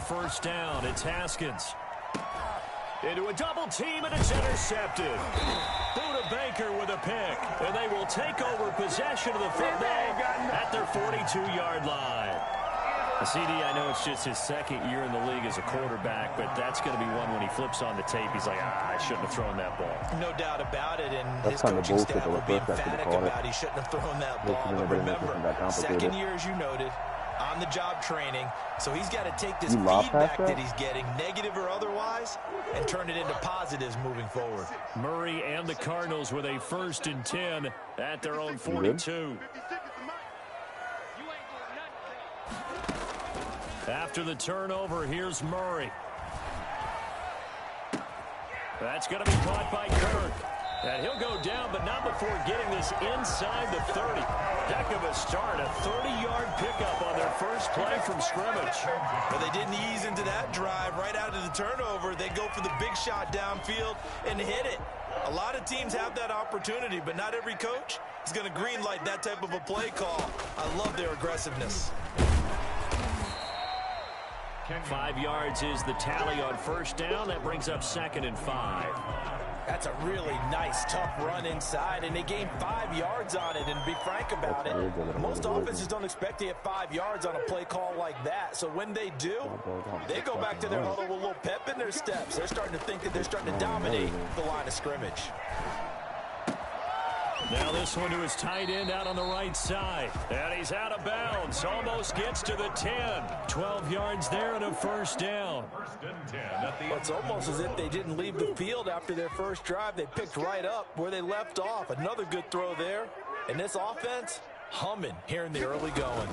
first down. It's Haskins. Into a double team, and it's intercepted. Buda Baker with a pick, and they will take over possession of the football at their 42-yard line. CD, I know it's just his second year in the league as a quarterback, but that's going to be one when he flips on the tape. He's like, I shouldn't have thrown that ball. No doubt about it, and his coaching staff will be emphatic about he shouldn't have thrown that ball. But remember, second year, as you noted, on-the-job training, so he's got to take this feedback that he's getting, negative or otherwise, and turn it into positives moving forward. Murray and the Cardinals with a 1st and 10 at their own 42. After the turnover, here's Murray. That's going to be caught by Kirk. And he'll go down, but not before getting this inside the 30. Heck of a start, a 30-yard pickup on their first play from scrimmage. But they didn't ease into that drive right out of the turnover. They go for the big shot downfield and hit it. A lot of teams have that opportunity, but not every coach is going to greenlight that type of a play call. I love their aggressiveness. 5 yards is the tally on first down. That brings up 2nd and 5. That's a really nice, tough run inside, and they gained 5 yards on it. And to be frank about it, most offenses don't expect to get 5 yards on a play call like that. So when they do, they go back to their huddle with a little pep in their steps. They're starting to think that they're starting to dominate the line of scrimmage. Now this one to his tight end out on the right side. And he's out of bounds. Almost gets to the 10. 12 yards there and a first down. It's almost as if they didn't leave the field after their first drive. They picked right up where they left off. Another good throw there. And this offense, humming here in the early going.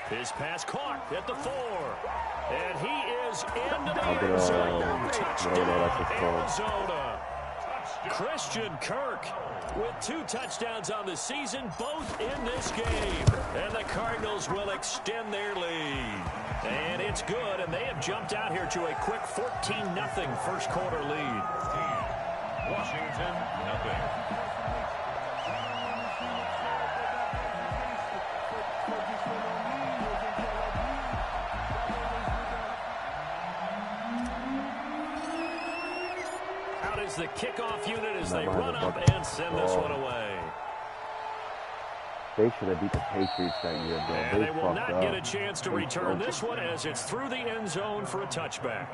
His pass caught at the 4. And he is into the end zone. Touchdown, Arizona. Christian Kirk with 2 touchdowns on the season, both in this game. And the Cardinals will extend their lead. And it's good, and they have jumped out here to a quick 14-0 first quarter lead. Washington, 0. The kickoff unit as they run up and send this one away. They should have beat the Patriots that year, bro. And they will not get a chance to return this one as it's through the end zone for a touchback.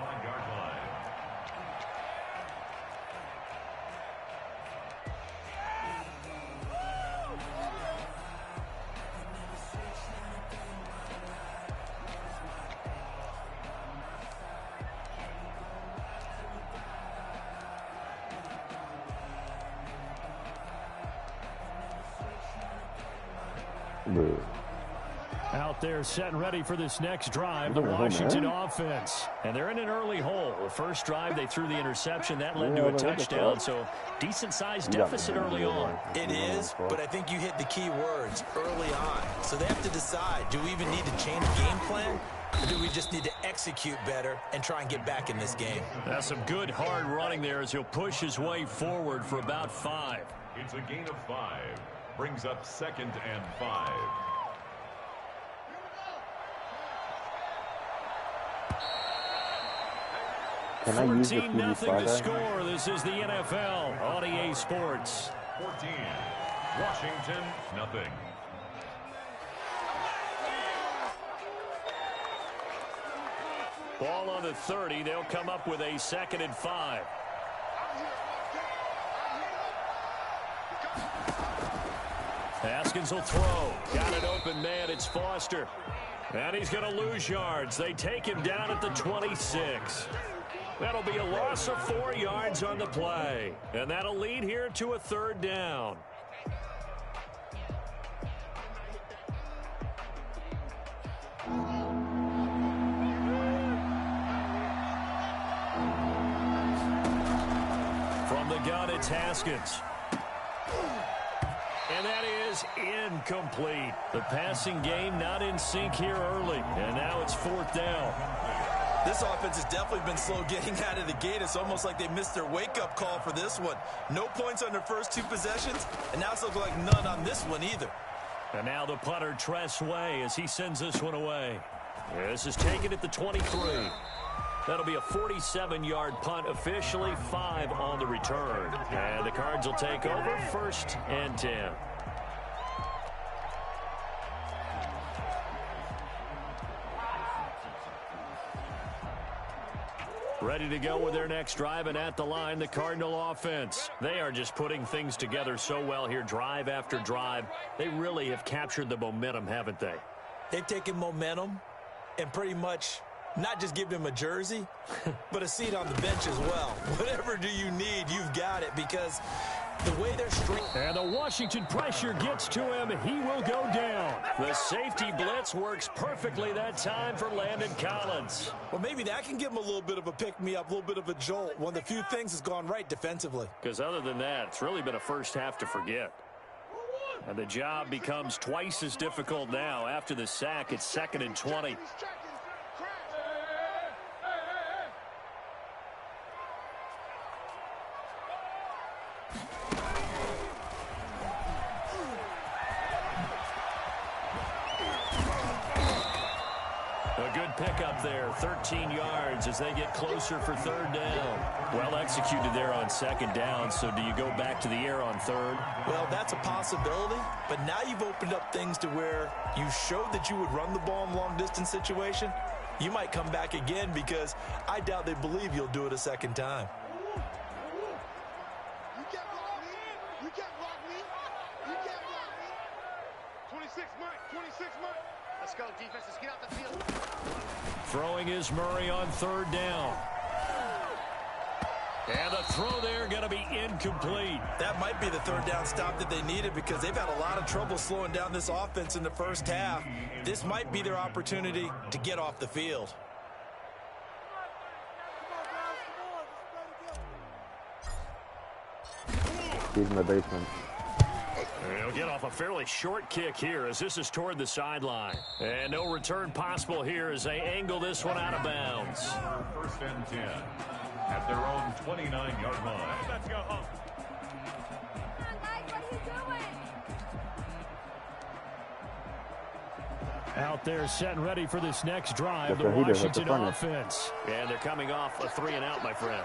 Out there set and ready for this next drive, the Washington offense. And they're in an early hole. The first drive, they threw the interception. That led to a touchdown, so decent-sized deficit early on. It is, but I think you hit the key words, early on. So they have to decide, do we even need to change game plan? Or do we just need to execute better and try and get back in this game? That's some good, hard running there as he'll push his way forward for about 5. It's a gain of 5. Brings up 2nd and 5. Can I use the 14-0 to score. This is the NFL on EA Sports. 14. Washington, 0. Ball on the 30. They'll come up with a 2nd and 5. Haskins will throw. Got an open man. It's Foster. And he's going to lose yards. They take him down at the 26. That'll be a loss of 4 yards on the play. And that'll lead here to a 3rd down. From the gun, it's Haskins. And that is incomplete. The passing game not in sync here early. And now it's 4th down. This offense has definitely been slow getting out of the gate. It's almost like they missed their wake-up call for this one. No points on their first 2 possessions, and now it's looking like none on this one either. And now the punter, Tress Way, as he sends this one away. This is taken at the 23. That'll be a 47-yard punt, officially 5 on the return. And the Cards will take over, 1st and 10. Ready to go with their next drive, and at the line, the Cardinal offense. They are just putting things together so well here, drive after drive. They really have captured the momentum, haven't they? They've taken momentum and pretty much not just give him a jersey, but a seat on the bench as well. Whatever do you need, you've got it, because the way they're straight. And the Washington pressure gets to him. He will go down. The safety blitz works perfectly that time for Landon Collins. Well, maybe that can give him a little bit of a pick-me-up, a little bit of a jolt. One of the few things that's gone right defensively. Because other than that, it's really been a first half to forget. And the job becomes twice as difficult now. After the sack, it's 2nd and 20. Pickup there, 13 yards as they get closer for 3rd down. Well executed there on 2nd down, so do you go back to the air on 3rd? Well, that's a possibility, but now you've opened up things to where you showed that you would run the ball in long-distance situation. You might come back again, because I doubt they believe you'll do it a 2nd time. You can't block me. You can't block me. You can't block me. 26 Mike, 26 Mike. Let's go, defense. Let's get out the field. Throwing is Murray on 3rd down. And the throw there going to be incomplete. That might be the 3rd down stop that they needed, because they've had a lot of trouble slowing down this offense in the first half. This might be their opportunity to get off the field. He's in the basement. He'll get off a fairly short kick here as this is toward the sideline. And no return possible here as they angle this one out of bounds. 1st and 10 at their own 29-yard line. Let's go home. Out there set and ready for this next drive, the Washington offense. And they're coming off a 3-and-out, my friend.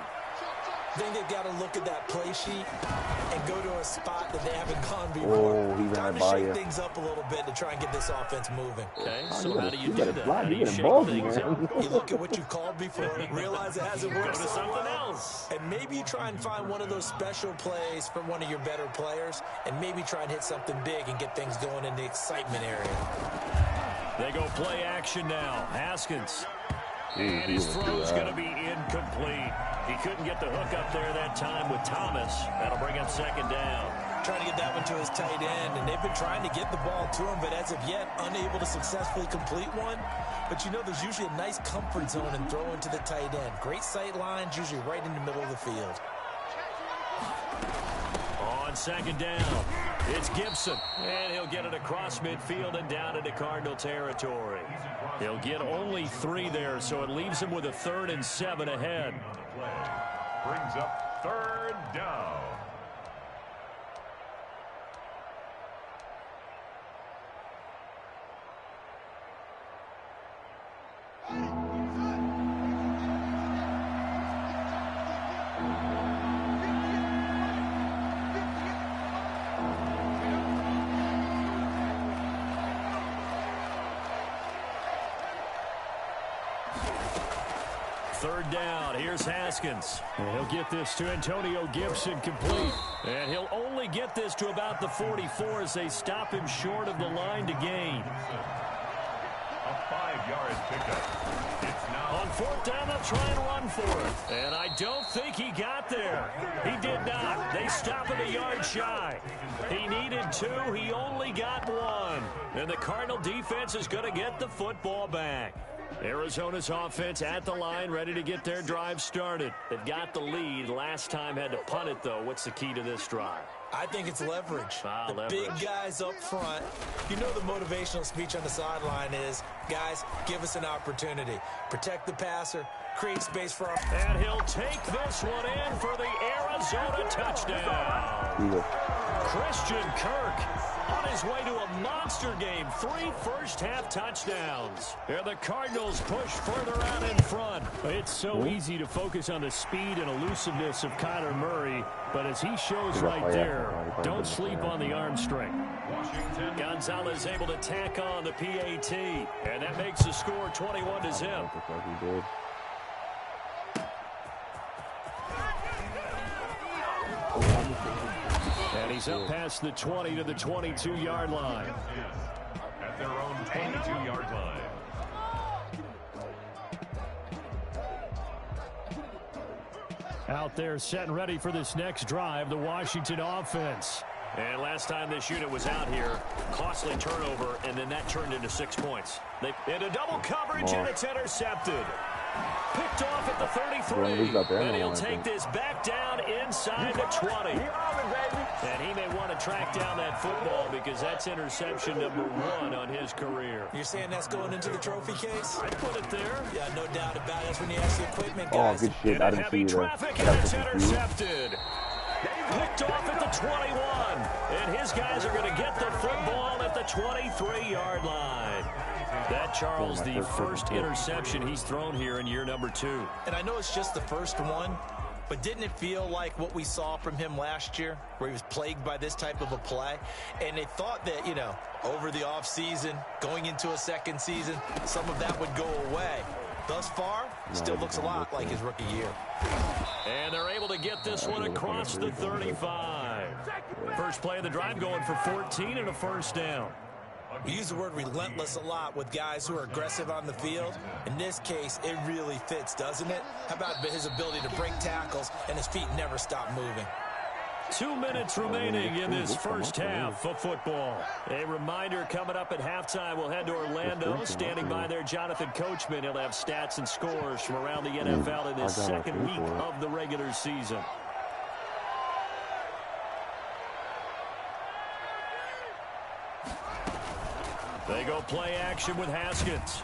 I think they've got to look at that play sheet and go to a spot that they haven't gone before. Oh, he's time to gonna shake things up a little bit to try and get this offense moving. Okay, so how do you do that? How do you shake things up? You look at what you called before, realize it hasn't worked Go to so something well, else. and maybe you try and find one of those special plays from one of your better players, and maybe try and hit something big and get things going in the excitement area. They go play action now. Haskins. And his throw's going to be incomplete. He couldn't get the hook up there that time with Thomas. That'll bring up 2nd down. Trying to get that one to his tight end, and they've been trying to get the ball to him, but as of yet, unable to successfully complete one. But you know, there's usually a nice comfort zone in throwing to the tight end. Great sight lines, usually right in the middle of the field. On 2nd down, it's Gibson. And he'll get it across midfield and down into Cardinal territory. He'll get only 3 there, so it leaves him with a 3rd and 7 ahead. Brings up 3rd down. Third down, here's Haskins. And he'll get this to Antonio Gibson complete. And he'll only get this to about the 44 as they stop him short of the line to gain. A 5-yard pickup. It's now on 4th down, they'll try and run for it. And I don't think he got there. He did not. They stop him a yard shy. He needed 2. He only got 1. And the Cardinal defense is going to get the football back. Arizona's offense at the line, ready to get their drive started. They've got the lead. Last time had to punt it, though. What's the key to this drive? I think it's leverage. The leverage. Big guys up front. You know the motivational speech on the sideline is, guys, give us an opportunity. Protect the passer, create space for our... And he'll take this one in for the Arizona touchdown. Christian Kirk on his way to a monster game. 3 first-half touchdowns. And the Cardinals push further out in front. It's so easy to focus on the speed and elusiveness of Kyler Murray, but as he shows right there, don't sleep on the arm strength. Gonzalez able to tack on the PAT, and that makes the score 21-0. And he's up past the 20 to the 22-yard line. At their own 22-yard line. Out there set and ready for this next drive, the Washington offense. And last time this unit was out here, costly turnover, and then that turned into 6 points. They into double coverage, and it's intercepted. Picked off at the 33, and he'll take this back down inside the 20. And he may want to track down that football because that's interception number 1 on his career. You're saying that's going into the trophy case? I'd put it there. Yeah, no doubt about it. That's when you ask the equipment guys. Oh, good shit. I didn't see that. Traffic, and it's intercepted. Picked off at the 21. And his guys are going to get the football at the 23-yard line. That, Charles, the first interception he's thrown here in year number 2. And I know it's just the first one, but didn't it feel like what we saw from him last year, where he was plagued by this type of a play? And they thought that, you know, over the offseason, going into a second season, some of that would go away. Thus far, still looks a lot like his rookie year. And they're able to get this one across the 35. First play of the drive going for 14 and a first down. We use the word relentless a lot with guys who are aggressive on the field. In this case, it really fits, doesn't it? How about his ability to break tackles and his feet never stop moving? 2 minutes remaining in this first half of football. A reminder coming up at halftime, we'll head to Orlando. Standing by there, Jonathan Coachman. He'll have stats and scores from around the NFL in this second week of the regular season. They go play action with Haskins.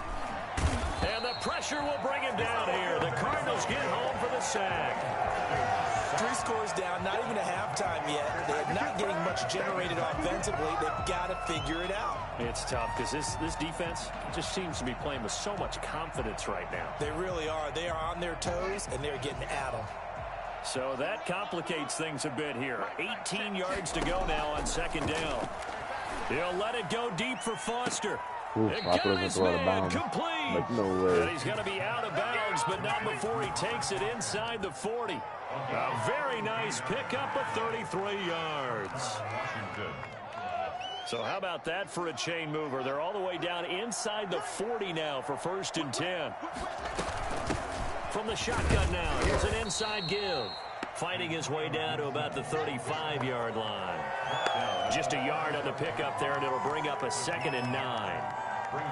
And the pressure will bring him down here. The Cardinals get home for the sack. 3 scores down, not even a halftime yet. They're not getting much generated offensively. They've got to figure it out. It's tough because this defense just seems to be playing with so much confidence right now. They really are. They are on their toes, and they're getting at them. So that complicates things a bit here. 18 yards to go now on second down. He'll let it go deep for Foster. It got his man complete. Like, no way. And he's going to be out of bounds, but not before he takes it inside the 40. A very nice pickup of 33 yards. So how about that for a chain mover? They're all the way down inside the 40 now for 1st and 10. From the shotgun now, here's an inside give. Fighting his way down to about the 35-yard line. Just a yard on the pickup there, and it'll bring up a 2nd and 9.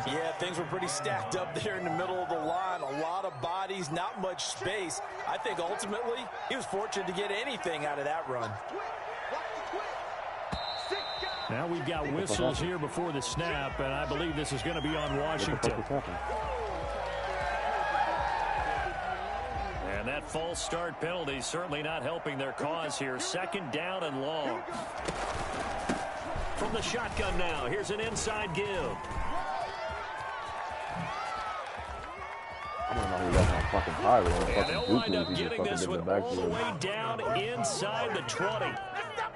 Yeah, things were pretty stacked up there in the middle of the line. A lot of bodies, not much space. I think ultimately he was fortunate to get anything out of that run. Now we've got whistles here before the snap, and I believe this is going to be on Washington. And that false start penalty certainly not helping their cause here. 2nd down and long. From the shotgun now, here's an inside give. I don't know who got my fucking tire. And they'll wind up getting this one all the way down inside the 20.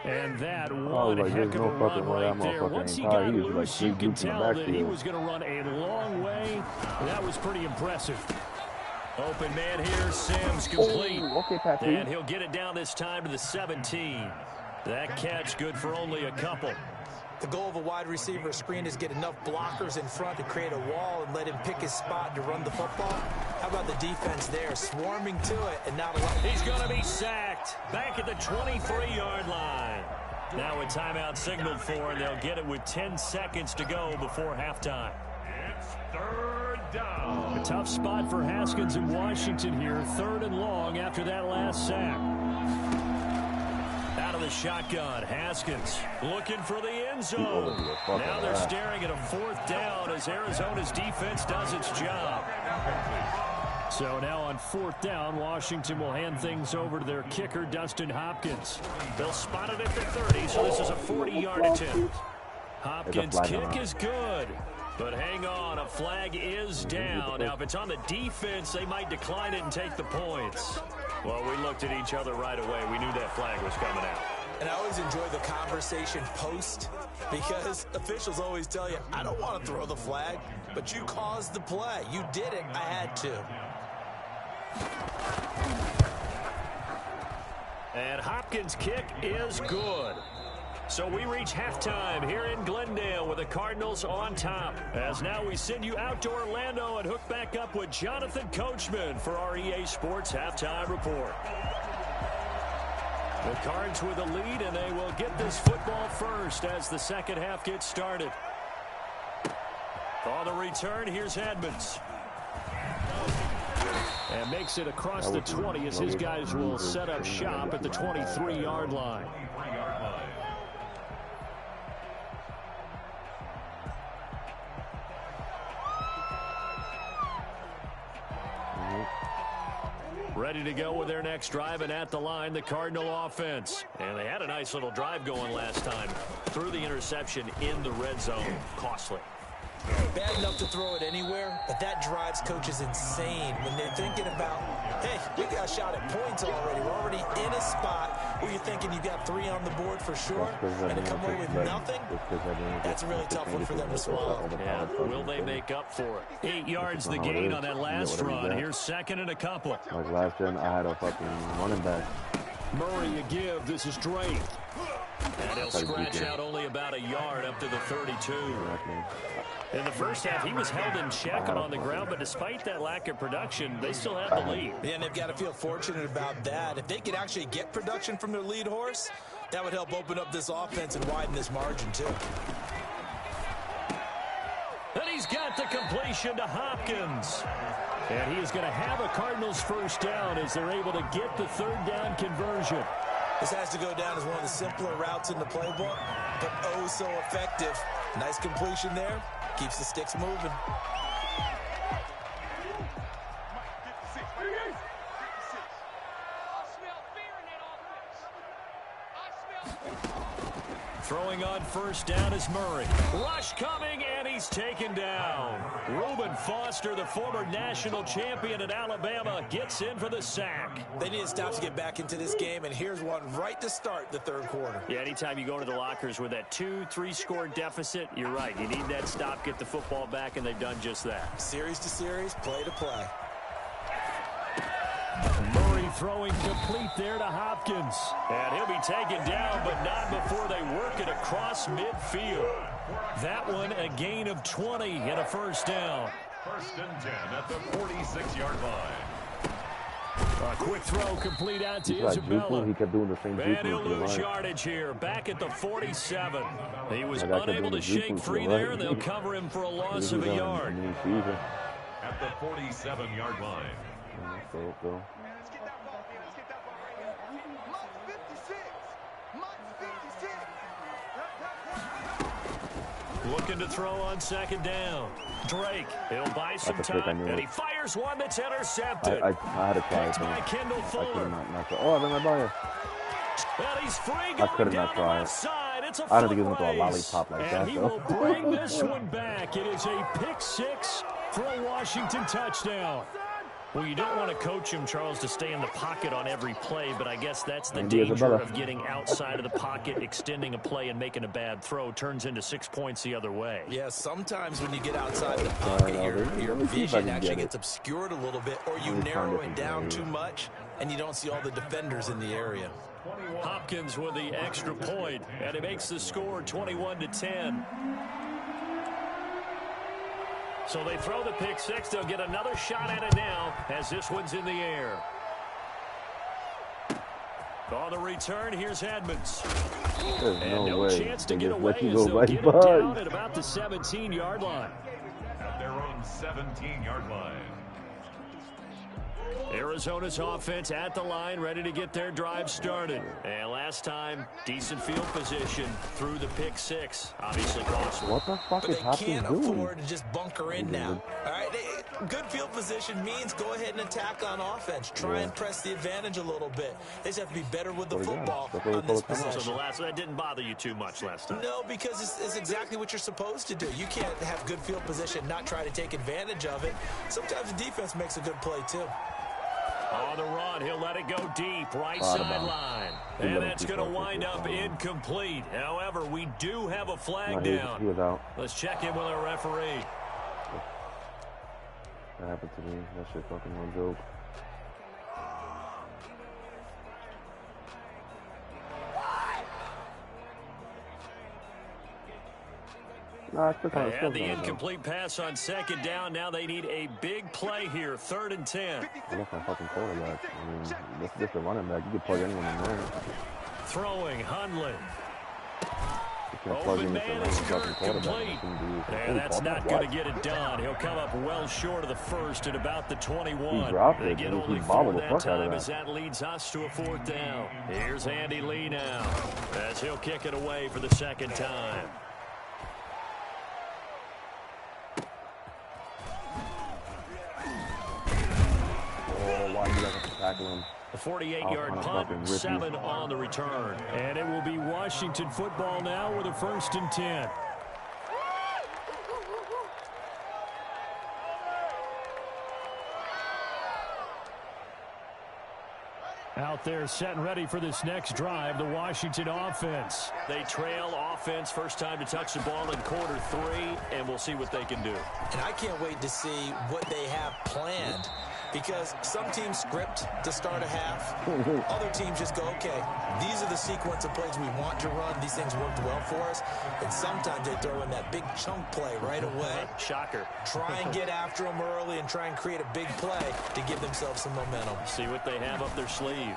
And that one heck of a run right there. Once he got loose, you can tell that he was going to run a long way. That was pretty impressive. Open man here, Sims complete. And he'll get it down this time to the 17. That catch good for only a couple. The goal of a wide receiver screen is get enough blockers in front to create a wall and let him pick his spot to run the football. How about the defense there, swarming to it and not allowing... He's going to be sacked back at the 23-yard line. Now a timeout signaled for, and they'll get it with 10 seconds to go before halftime. It's 3rd down. A tough spot for Haskins in Washington here. 3rd and long after that last sack. Out of the shotgun. Haskins looking for the end zone. Now they're staring at a 4th down as Arizona's defense does its job. So now on 4th down, Washington will hand things over to their kicker, Dustin Hopkins. They'll spot it at the 30, so this is a 40-yard attempt. Hopkins' kick is good. But hang on, a flag is down. Now, if it's on the defense, they might decline it and take the points. Well, we looked at each other right away. We knew that flag was coming out. And I always enjoy the conversation post because officials always tell you, I don't want to throw the flag, but you caused the play. You did it. I had to. And Hopkins' kick is good. So we reach halftime here in Glendale with the Cardinals on top. As now we send you out to Orlando and hook back up with Jonathan Coachman for our EA Sports Halftime Report. The Cards with a lead, and they will get this football first as the second half gets started. On the return, here's Edmonds. And makes it across the 20 as his guys will set up shop at the 23-yard line. Ready to go with their next drive, and at the line, the Cardinal offense. And they had a nice little drive going last time. Threw the interception in the red zone. Costly. Bad enough to throw it anywhere, but that drives coaches insane when they're thinking about, hey, we got a shot at points already. We're already in a spot where you're thinking you got 3 on the board for sure, and to come away with nothing, that's a really tough one for them to swallow. Yeah, will they make up for it? 8 yards the gain on that last run. Here's second and a couple. Like last gen, I had a fucking running back. Murray a give. This is Drake. And he'll scratch out only about a yard up to the 32. In the first half, he was held in check and on the ground, but despite that lack of production, they still have the lead. Yeah, and they've got to feel fortunate about that. If they could actually get production from their lead horse, that would help open up this offense and widen this margin, too. And he's got the completion to Hopkins. And he is going to have a Cardinals first down as they're able to get the 3rd down conversion. This has to go down as one of the simpler routes in the playbook, but oh so effective. Nice completion there. Keeps the sticks moving. Throwing on first down is Murray. Rush coming, and he's taken down. Reuben Foster, the former national champion at Alabama, gets in for the sack. They need to stop to get back into this game, and here's one right to start the 3rd quarter. Yeah, anytime you go to the lockers with that 2-3 score deficit, you're right. You need that stop, get the football back, and they've done just that. Series to series, play to play. Murray throwing complete there to Hopkins. And he'll be taken down, but not before they work it across midfield. That one a gain of 20 and a first down. 1st and 10 at the 46-yard line. A quick throw complete out to Isabella. He kept doing the same And he'll lose yardage here, back at the 47. He was unable to shake free there, and they'll cover him for a loss of a yard. At the 47-yard line. Go. Let's get that ball, man. Let's get that ball right here. Mike 56. Mike 56. Looking to throw on 2nd down. Drake, he'll buy some time, and he fires one that's intercepted. I had to try it. By Kendall Fuller. Oh, then I buy it. And he's free I could have not tried. I don't think he's going to throw a lollipop like that, and he will bring this one back. It is a pick 6 for a Washington touchdown. Well, you don't want to coach him, Charles, to stay in the pocket on every play, but I guess that's the danger of getting outside of the pocket, extending a play, and making a bad throw. Turns into 6 points the other way. Yeah, sometimes when you get outside the pocket, your vision actually gets obscured a little bit, or you narrow it down too much, and you don't see all the defenders in the area. Hopkins with the extra point, and he makes the score 21-10. So they throw the pick 6. They'll get another shot at it now as this one's in the air. On the return, here's Edmonds. And no chance to get away as they'll get it down at about the 17-yard line. At their own 17-yard line. Arizona's offense at the line, ready to get their drive started. And last time, decent field position through the pick six. Obviously costly. What the fuck is Hopkins doing? But they can't afford to just bunker in now. All right, good field position means go ahead and attack on offense. Try and press the advantage a little bit. They just have to be better with the football on this possession. So the last that didn't bother you too much last time? No, because it's exactly what you're supposed to do. You can't have good field position, not try to take advantage of it. Sometimes the defense makes a good play, too. On the run, he'll let it go deep, right sideline. And that's going to wind up incomplete. However, we do have a flag down. He was out. Let's check in with our referee. That happened to me. That shit fucking no joke. They had the incomplete pass on second down. Now they need a big play here, 3rd and 10. That's my fucking quarterback. I mean, that's just a running back. You can plug anyone in there. Throwing, Hundley. Open man is Kirk, complete. And that's not going to get it done. He'll come up well short of the first at about the 21. They get only 4 that time as that leads us to a 4th down. Here's Andy Lee now as he'll kick it away for the 2nd time. Why you have to tackle him? A 48-yard punt, 7 on the return. And it will be Washington football now with a 1st and 10. Out there set and ready for this next drive, the Washington offense. They trail offense, first time to touch the ball in quarter 3, and we'll see what they can do. And I can't wait to see what they have planned, because some teams script to start a half. Other teams just go, okay, these are the sequence of plays we want to run. These things worked well for us. And sometimes they throw in that big chunk play right away. Shocker. Try and get after them early and try and create a big play to give themselves some momentum. See what they have up their sleeve.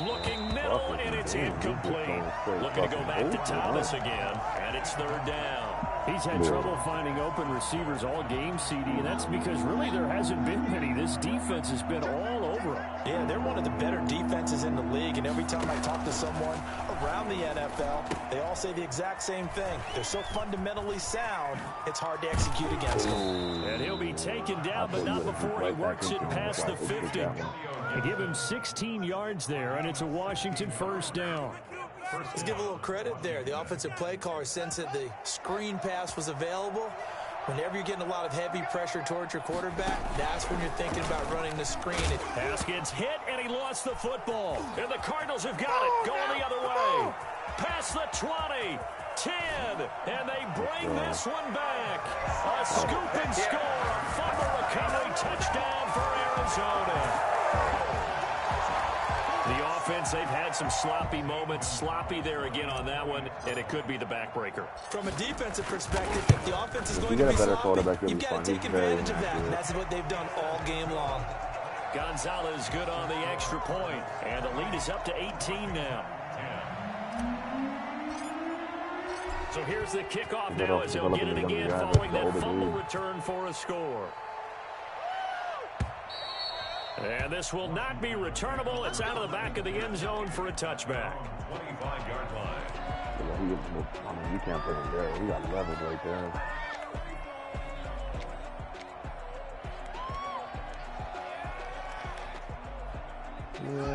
Looking middle, and it's incomplete. Looking to go back to Thomas again, and it's 3rd down. He's had trouble finding open receivers all game, CD, and that's because really there hasn't been many. This defense has been all over him. Yeah, they're one of the better defenses in the league, and every time I talk to someone around the NFL, they all say the exact same thing. They're so fundamentally sound, it's hard to execute against them. And he'll be taken down, but not before he works it past the 50. They give him 16 yards there, and it's a Washington 1st down. Let's give a little credit there. The offensive play caller sensed that the screen pass was available. Whenever you're getting a lot of heavy pressure towards your quarterback, that's when you're thinking about running the screen. Haskins hit, and he lost the football. And the Cardinals have got it, going the other way. Past the 20, 10, and they bring this one back. A scoop and score, a fumble recovery, touchdown for Arizona. The offense, they've had some sloppy moments. Sloppy there again on that one, and it could be the backbreaker. From a defensive perspective, if the offense is going to be sloppy, you've got to take advantage of that, and that's what they've done all game long. Gonzalez good on the extra point, and the lead is up to 18 now. So here's the kickoff now as he'll get it again following that fumble return for a score. And this will not be returnable. It's out of the back of the end zone for a touchback. 25-yard line. I mean, you can't put him there. He got leveled right there.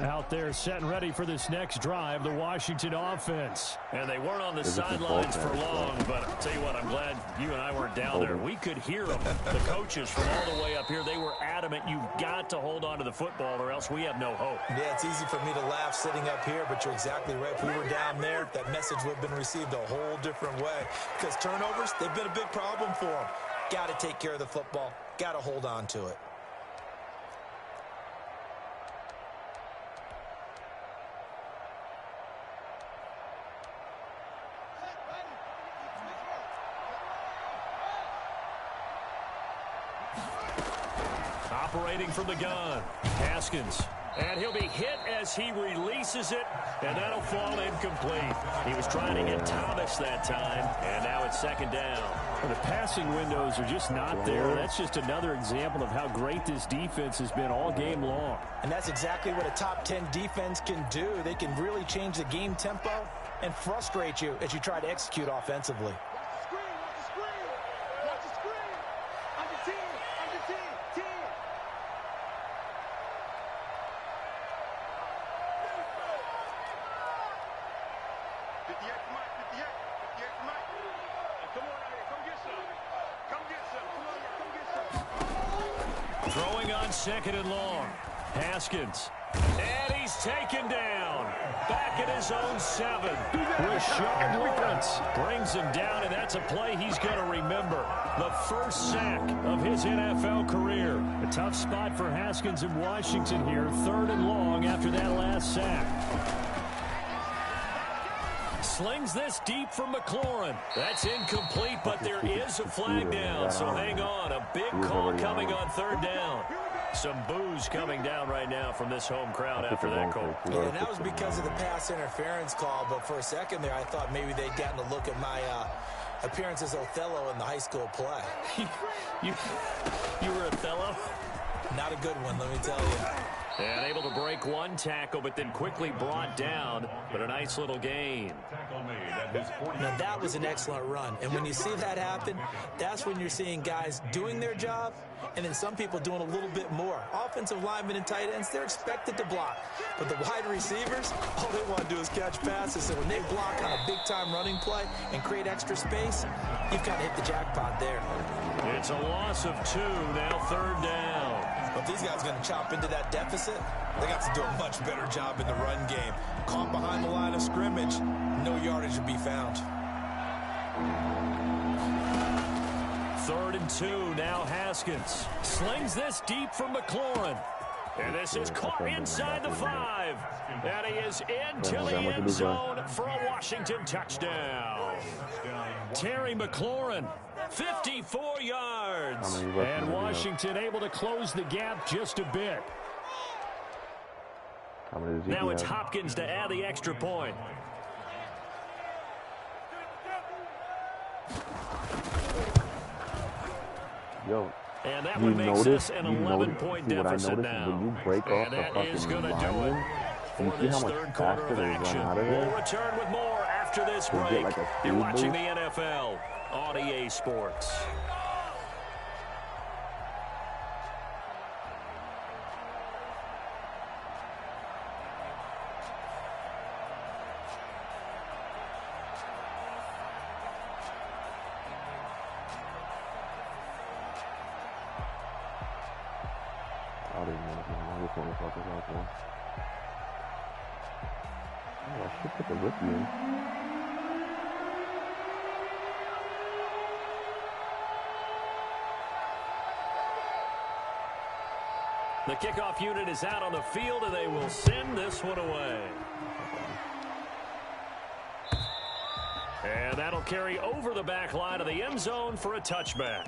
Out there set and ready for this next drive, the Washington offense. And they weren't on the sidelines for long, but I'll tell you what, I'm glad you and I weren't down there. We could hear them. The coaches from all the way up here, they were adamant, you've got to hold on to the football or else we have no hope. Yeah, it's easy for me to laugh sitting up here, but you're exactly right. If we were down there, that message would have been received a whole different way. Because turnovers, they've been a big problem for them. Got to take care of the football. Got to hold on to it. Operating from the gun, Haskins And he'll be hit as he releases it, and that'll fall incomplete. He was trying to hit Thomas that time, and now it's second down. Well, the passing windows are just not there. That's just another example of how great this defense has been all game long. And that's exactly what a top 10 defense can do. They can really change the game tempo and frustrate you as you try to execute offensively. Throwing on second and long. Haskins. And he's taken down. Back at his own 7. Rashard Lawrence brings him down, and that's a play he's going to remember. The first sack of his NFL career. A tough spot for Haskins in Washington here. 3rd and long after that last sack. Slings this deep for McLaurin. That's incomplete, but there is a flag down, so hang on. A big call coming on 3rd down. Some boos coming down right now from this home crowd after that call. Yeah, and that was because of the pass interference call, but for a second there I thought maybe they'd gotten a look at my appearance as Othello in the high school play. You were Othello? Not a good one, let me tell you. And able to break one tackle, but then quickly brought down. But a nice little gain. Now, that was an excellent run. And when you see that happen, that's when you're seeing guys doing their job, and then some people doing a little bit more. Offensive linemen and tight ends, they're expected to block. But the wide receivers, all they want to do is catch passes. So when they block on a big-time running play and create extra space, you've kind of hit the jackpot there. It's a loss of 2, now 3rd down. But these guys are going to chop into that deficit. They got to do a much better job in the run game. Caught behind the line of scrimmage, no yardage to be found. 3rd and 2, now Haskins. Slings this deep for McLaurin. And this is caught inside the 5. And he is into the end zone for a Washington touchdown. Terry McLaurin, 54 yards. And Washington able to close the gap just a bit. Now it's Hopkins to add the extra point. Yo, And that one makes this an 11-point deficit now. When you break off the fucking lineman, you see how much faster they run out of We'll there? return with more after this They break. get like a You're speed watching boost. the NFL on EA Sports. I don't even know if I'm just want to fuck this out there. Oh, I should put the rookie in. The kickoff unit is out on the field, and they will send this one away. And that'll carry over the back line of the end zone for a touchback.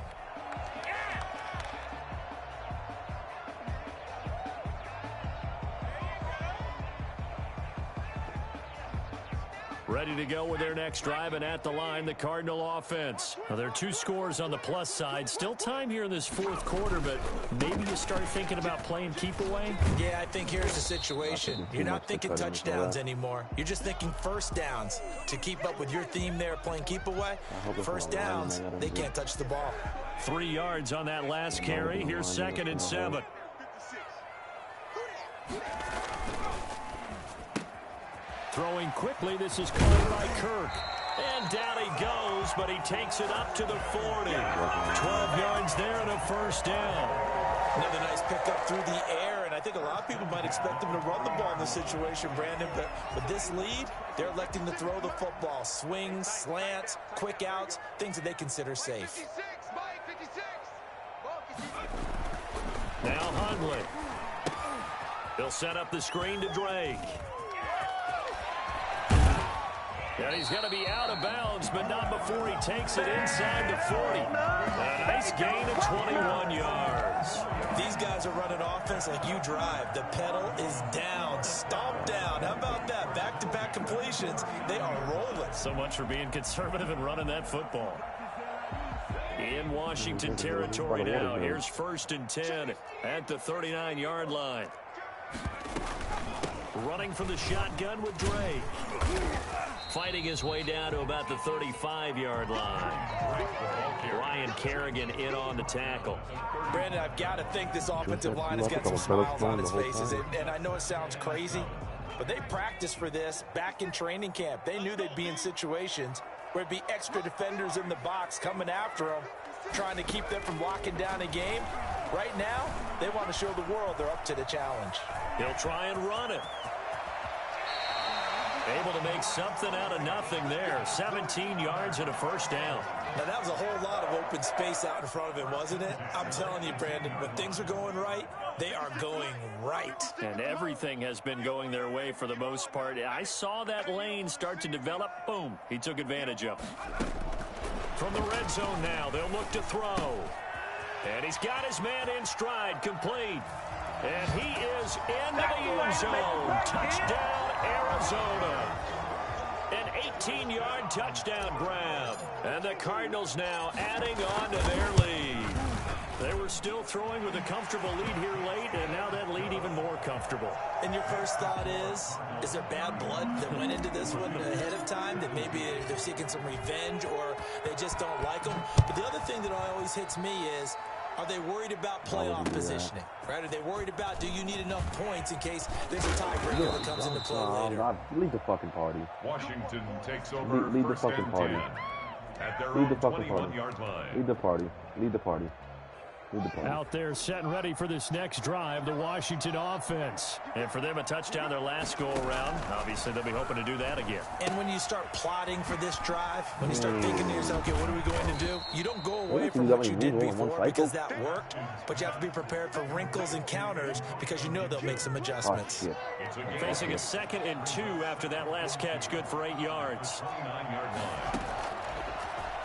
Ready to go with their next drive, and at the line, the Cardinal offense. Now, there are 2 scores on the plus side. Still time here in this 4th quarter, but maybe you start thinking about playing keep away? Yeah, I think here's the situation. You're not thinking touchdowns anymore. You're just thinking first downs. To keep up with your theme there, playing keep away, first downs, they can't touch the ball. 3 yards on that last carry. Here's 2nd and 7. Throwing quickly, this is caught by Kirk. And down he goes, but he takes it up to the 40. 12 yards there and a first down. Another nice pickup through the air, and I think a lot of people might expect him to run the ball in this situation, Brandon, but with this lead, they're electing to throw the football. Swings, slants, quick outs, things that they consider safe. Now Hundley. He'll set up the screen to Drake. And he's going to be out of bounds, but not before he takes it inside the 40. A nice gain of 21 yards. These guys are running offense like you drive. The pedal is down, stomp down. How about that? Back-to-back completions. They are rolling. So much for being conservative and running that football. In Washington territory now. Here's 1st and 10 at the 39-yard line. Running from the shotgun with Drake. Fighting his way down to about the 35-yard line. Ryan Kerrigan in on the tackle. Brandon, I've got to think this offensive line has got some smiles on its faces. And I know it sounds crazy, but they practiced for this back in training camp. They knew they'd be in situations where it'd be extra defenders in the box coming after them, trying to keep them from locking down a game. Right now, they want to show the world they're up to the challenge. He'll try and run it. Able to make something out of nothing there. 17 yards and a 1st down. Now, that was a whole lot of open space out in front of him, wasn't it? I'm telling you, Brandon, when things are going right, they are going right. And everything has been going their way for the most part. I saw that lane start to develop. Boom. He took advantage of it. From the red zone now, they'll look to throw. And he's got his man in stride, complete. And he is into the end zone. Touchdown, Arizona. An 18-yard touchdown grab. And the Cardinals now adding on to their lead. They were still throwing with a comfortable lead here late, and now that lead even more comfortable. And your first thought is there bad blood that went into this one ahead of time, that maybe they're seeking some revenge or they just don't like them? But the other thing that always hits me is, are they worried about playoff positioning? Right? Are they worried about, do you need enough points in case there's a tiebreaker that comes into play later? Lead the fucking party. Washington takes over lead the fucking party. At their Lead the own fucking party. 21-yard line. Lead the party. Lead the party. Out there set and ready for this next drive, the Washington offense. And for them, a touchdown their last go-around. Obviously, they'll be hoping to do that again. And when you start plotting for this drive, when you start thinking to yourself, okay, what are we going to do? You don't go away from what you did before because that worked, but you have to be prepared for wrinkles and counters because you know they'll make some adjustments. Facing a 2nd and 2 after that last catch, good for 8 yards.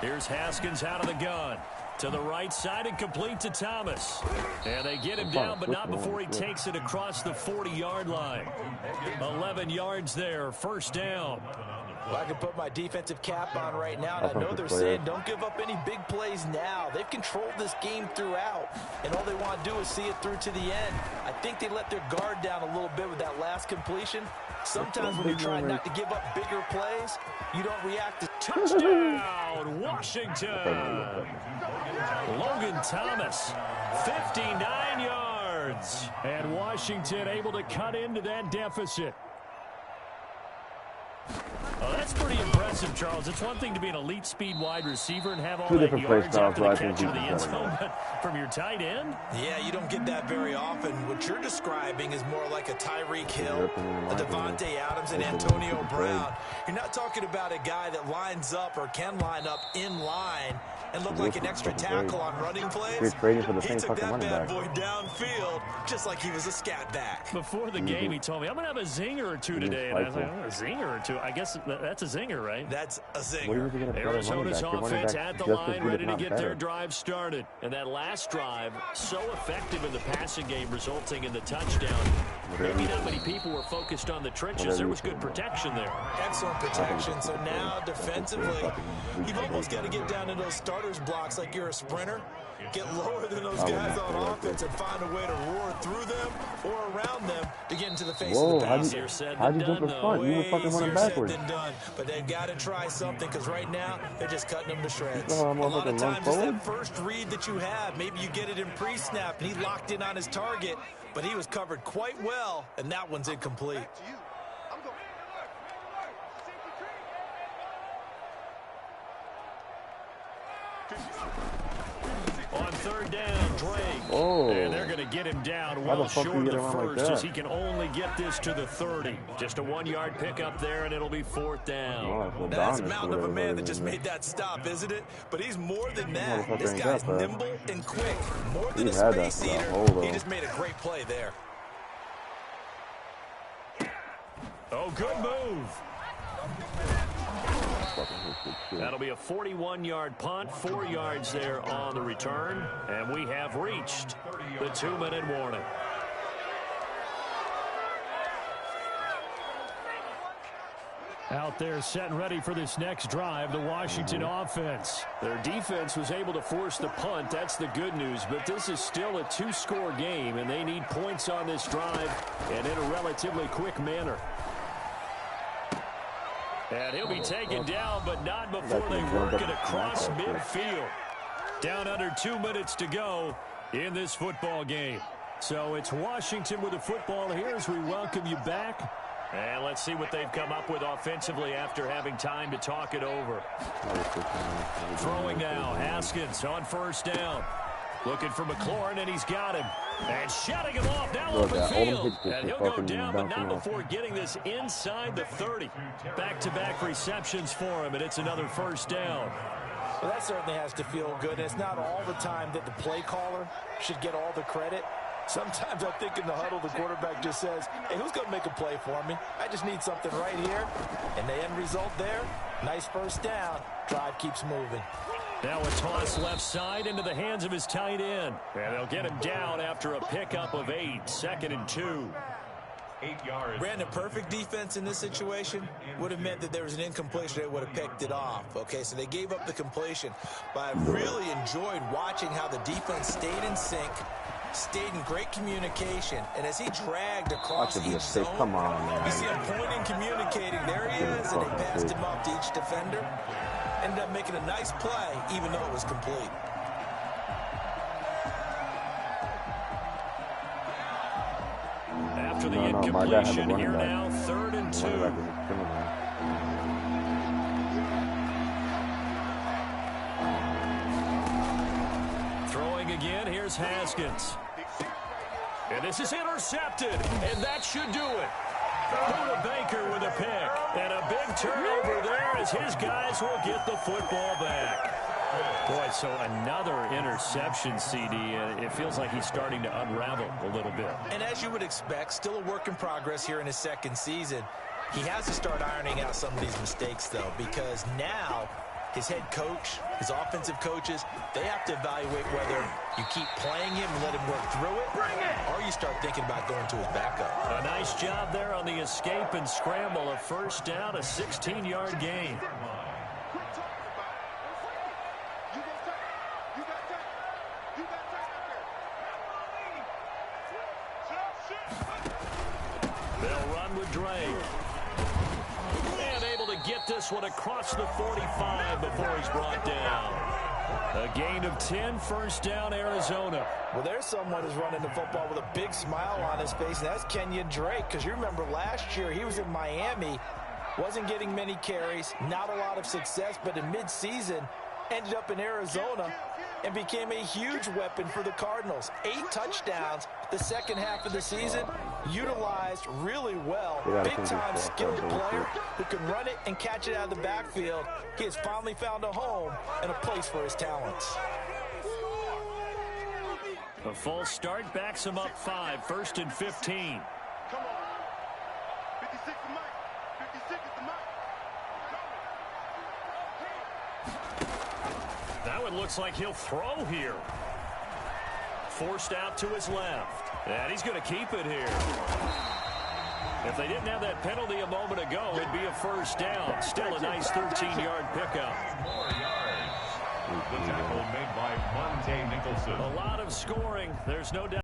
Here's Haskins out of the gun. To the right side and complete to Thomas. And they get him down, but not before he takes it across the 40-yard line. 11 yards there, 1st down. Well, I can put my defensive cap on right now, and I know they're saying don't give up any big plays now. They've controlled this game throughout, and all they want to do is see it through to the end. I think they let their guard down a little bit with that last completion. Sometimes when you're trying not to give up bigger plays, you don't react to touchdown, Washington. Logan Thomas, 59 yards. And Washington able to cut into that deficit. Oh, that's pretty impressive, Charles. It's one thing to be an elite speed wide receiver and have all that yards after the catch of the end zone, but from your tight end? Yeah, you don't get that very often. What you're describing is more like a Tyreek Hill, a Devontae Adams, and Antonio Brown. You're not talking about a guy that lines up or can line up in line and look like an extra tackle on running plays. He took that bad boy downfield just like he was a scat back. Before the game, he told me, I'm going to have a zinger or two today. And I was like, oh, a zinger or two? I guess that's a zinger, right? That's a zinger. Arizona's offense at the line, ready to get their drive started. And that last drive, so effective in the passing game, resulting in the touchdown. Maybe not many people were focused on the trenches. There was good protection there. Excellent protection. So now, defensively, you've almost got to get down to those starters blocks like you're a sprinter. Get lower than those guys on offense and find a way to roar through them or around them to get into the face of the pass. How'd you jump in front? You were fucking running backwards. But they've got to try something because right now they're just cutting them to shreds. A lot of times it's that first read that you have. Maybe you get it in pre-snap and he locked in on his target, but he was covered quite well, and that one's incomplete. On 3rd down, Drake. Oh. And they're going to get him down well short of the first as he can only get this to the 30. Just a 1-yard pickup there, and it'll be 4th down. Oh, that's a mountain of a man that just made that stop, isn't it? But he's more than that. This guy's nimble and quick. More than a space eater. He just made a great play there. Oh, good move. That'll be a 41-yard punt, 4 yards there on the return, and we have reached the 2-minute warning. Out there set and ready for this next drive, the Washington offense. Their defense was able to force the punt. That's the good news. But this is still a 2-score game, and they need points on this drive and in a relatively quick manner. And he'll be taken down, but not before they work it across midfield. Down under 2 minutes to go in this football game. So it's Washington with the football here as we welcome you back. And let's see what they've come up with offensively after having time to talk it over. Throwing now, Haskins on first down. Looking for McLaurin, and he's got him. And shutting him off now open field. And he'll go down, but not before getting this inside the 30. Back-to-back receptions for him, and it's another first down. Well, that certainly has to feel good. It's not all the time that the play caller should get all the credit. Sometimes I think in the huddle, the quarterback just says, hey, who's going to make a play for me? I just need something right here. And the end result there, nice first down. Drive keeps moving. Now a toss left side into the hands of his tight end. And they'll get him down after a pickup of 8, 2nd and 2. 8 yards. Brandon, perfect defense in this situation would have meant that there was an incompletion. They would have picked it off. Okay, so they gave up the completion. But I really enjoyed watching how the defense stayed in sync, stayed in great communication, and as he dragged across each zone, you see him pointing, communicating. There he is, and they passed him up to each defender. Ended up making a nice play, even though it was complete. After the incompletion, here now, 3rd and 2. Throwing again, here's Haskins. And this is intercepted, and that should do it. Buda Baker with a pick, and a big turnover there as his guys will get the football back. Boy, so another interception, CD. It feels like he's starting to unravel a little bit. And as you would expect, still a work in progress here in his second season. He has to start ironing out some of these mistakes, though, because now his head coach, his offensive coaches, they have to evaluate whether you keep playing him and let him work through it, or you start thinking about going to his backup. A nice job there on the escape and scramble. A first down, a 16-yard gain. They'll run with Drake. And able to get this one across the 45 before he's brought down. A gain of 10, first down, Arizona. Well, there's someone who's running the football with a big smile on his face, and that's Kenyon Drake, because you remember last year he was in Miami, wasn't getting many carries, not a lot of success, but in midseason ended up in Arizona and became a huge weapon for the Cardinals. 8 touchdowns the second half of the season, utilized really well. Big-time skilled player who can run it and catch it out of the backfield. He has finally found a home and a place for his talents. A false start backs him up 5, 1st and 15. Come on. 56 is Mike. 56 is the Mike. Now it looks like he'll throw here. Forced out to his left. And he's going to keep it here. If they didn't have that penalty a moment ago, it'd be a first down. Still a nice 13-yard pickup. 4 yards. The tackle made by Monte Nicholson. A lot of scoring. There's no doubt.